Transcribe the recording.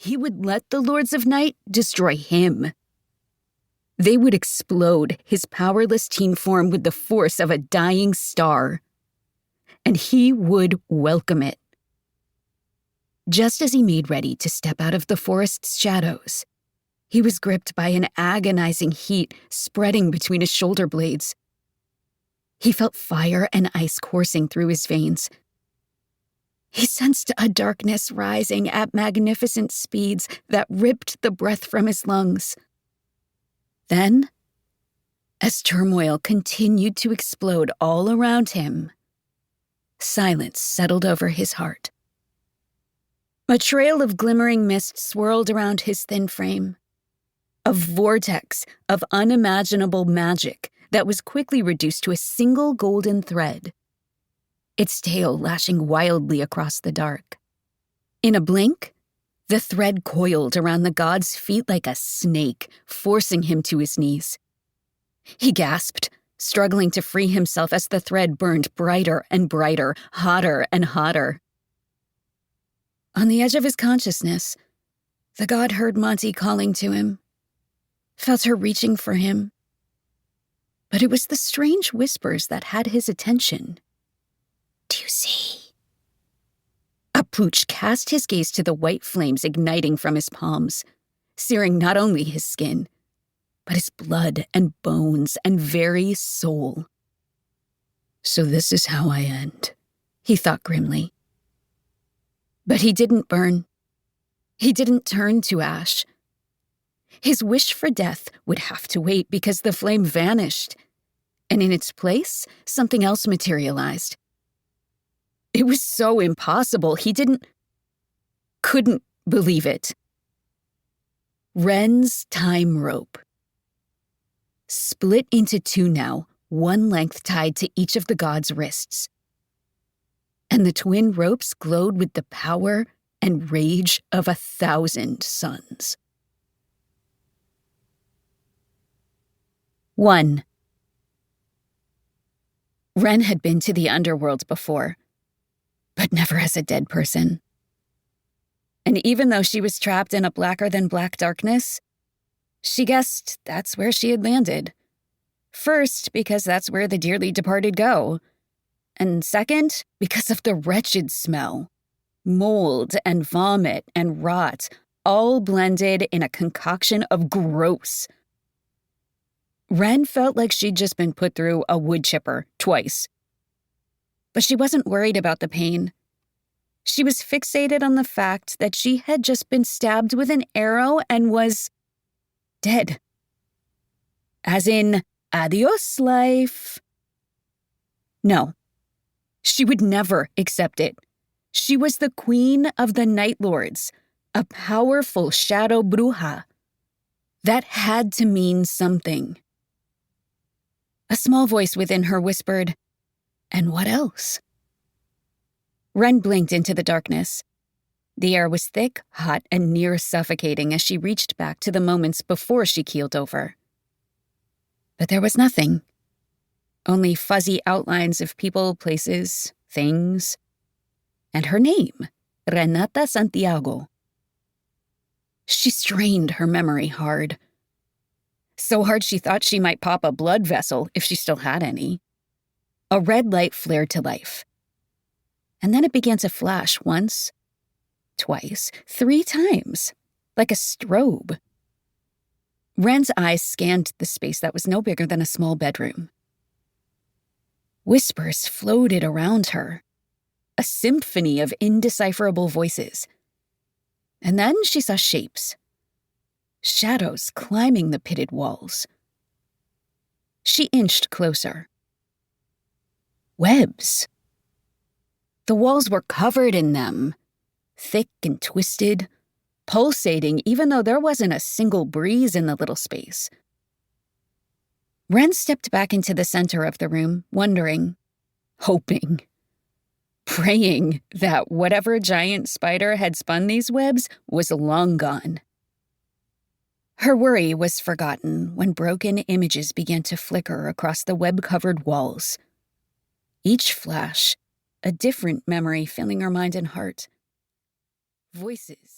he would let the Lords of Night destroy him. They would explode his powerless teen form with the force of a dying star. And he would welcome it. Just as he made ready to step out of the forest's shadows, he was gripped by an agonizing heat spreading between his shoulder blades. He felt fire and ice coursing through his veins. He sensed a darkness rising at magnificent speeds that ripped the breath from his lungs. Then, as turmoil continued to explode all around him, silence settled over his heart. A trail of glimmering mist swirled around his thin frame, a vortex of unimaginable magic that was quickly reduced to a single golden thread, its tail lashing wildly across the dark. In a blink, the thread coiled around the god's feet like a snake, forcing him to his knees. He gasped, struggling to free himself as the thread burned brighter and brighter, hotter and hotter. On the edge of his consciousness, the god heard Monty calling to him, felt her reaching for him. But it was the strange whispers that had his attention. "Do you see?" A pooch cast his gaze to the white flames igniting from his palms, searing not only his skin, but his blood and bones and very soul. "So this is how I end," he thought grimly. But he didn't burn. He didn't turn to ash. His wish for death would have to wait because the flame vanished, and in its place, something else materialized. It was so impossible, he couldn't believe it. Ren's time rope. Split into two now, one length tied to each of the god's wrists. And the twin ropes glowed with the power and rage of 1,000 suns. 1. Ren had been to the underworld before, but never as a dead person. And even though she was trapped in a blacker-than-black darkness, she guessed that's where she had landed. First, because that's where the dearly departed go. And second, because of the wretched smell. Mold and vomit and rot, all blended in a concoction of gross. Ren felt like she'd just been put through a wood chipper twice. But she wasn't worried about the pain. She was fixated on the fact that she had just been stabbed with an arrow and was dead. As in, adios, life. No. She would never accept it. She was the queen of the Night Lords, a powerful shadow Bruja. That had to mean something. A small voice within her whispered, "And what else?" Ren blinked into the darkness. The air was thick, hot, and near suffocating as she reached back to the moments before she keeled over. But there was nothing. Only fuzzy outlines of people, places, things, and her name, Ren Santiago. She strained her memory hard. So hard she thought she might pop a blood vessel if she still had any. A red light flared to life. And then it began to flash once, twice, 3 times, like a strobe. Ren's eyes scanned the space that was no bigger than a small bedroom. Whispers floated around her, a symphony of indecipherable voices. And then she saw shapes, shadows climbing the pitted walls. She inched closer. Webs. The walls were covered in them, thick and twisted, pulsating even though there wasn't a single breeze in the little space. Ren stepped back into the center of the room, wondering, hoping, praying that whatever giant spider had spun these webs was long gone. Her worry was forgotten when broken images began to flicker across the web-covered walls. Each flash, a different memory filling her mind and heart. Voices.